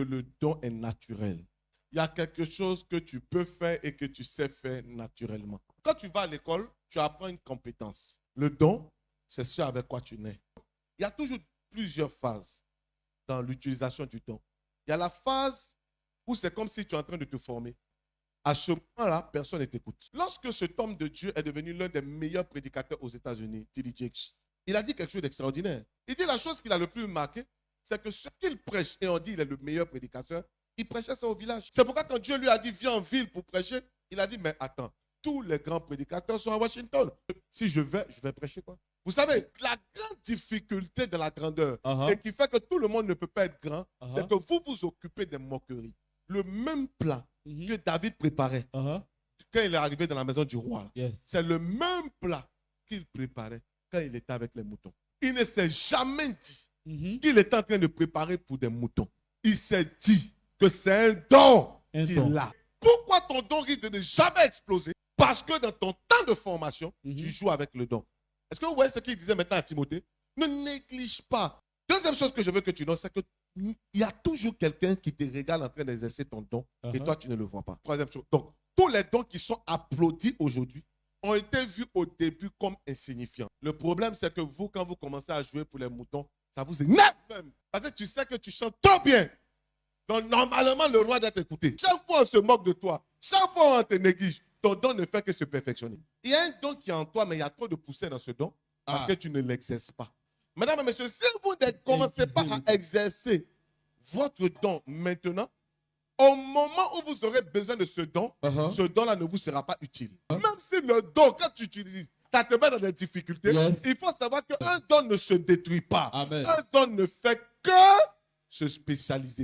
le don est naturel. Il y a quelque chose que tu peux faire et que tu sais faire naturellement. Quand tu vas à l'école, tu apprends une compétence. Le don, c'est ce avec quoi tu nais. Il y a toujours plusieurs phases dans l'utilisation du don. Il y a la phase où c'est comme si tu es en train de te former. À ce moment-là, personne ne t'écoute. Lorsque cet homme de Dieu est devenu l'un des meilleurs prédicateurs aux États-Unis, T.D. Jakes, il a dit quelque chose d'extraordinaire. Il dit la chose qu'il a le plus marqué, c'est que ce qu'il prêche, et on dit qu'il est le meilleur prédicateur, il prêchait ça au village. C'est pourquoi quand Dieu lui a dit viens en ville pour prêcher, il a dit mais attends, tous les grands prédicateurs sont à Washington. Si je vais prêcher quoi? Vous savez, la grande difficulté de la grandeur et qui fait que tout le monde ne peut pas être grand, c'est que vous vous occupez des moqueries. Le même plat que David préparait quand il est arrivé dans la maison du roi, c'est le même plat qu'il préparait quand il était avec les moutons. Il ne s'est jamais dit qu'il était en train de préparer pour des moutons. Il s'est dit que c'est un don qu'il a. Pourquoi ton don risque de ne jamais exploser? Parce que dans ton temps de formation, tu joues avec le don. Est-ce que vous voyez ce qu'il disait maintenant à Timothée? Ne néglige pas. Deuxième chose que je veux que tu notes, c'est qu'il y a toujours quelqu'un qui te régale en train d'exercer ton don et toi, tu ne le vois pas. Troisième chose. Donc, tous les dons qui sont applaudis aujourd'hui ont été vus au début comme insignifiants. Le problème, c'est que vous, quand vous commencez à jouer pour les moutons, ça vous énerve même. Parce que tu sais que tu chantes trop bien. Donc, normalement, le roi doit t'écouter. Chaque fois, on se moque de toi. Chaque fois, on te néglige. Ton don ne fait que se perfectionner. Il y a un don qui est en toi, mais il y a trop de poussière dans ce don parce que tu ne l'exerces pas. Mesdames et messieurs, si vous ne commencez pas à exercer votre don maintenant, au moment où vous aurez besoin de ce don-là ne vous sera pas utile. Même si le don, quand tu utilises, ça te met dans des difficultés, il faut savoir qu'un don ne se détruit pas. Un don ne fait que se spécialiser.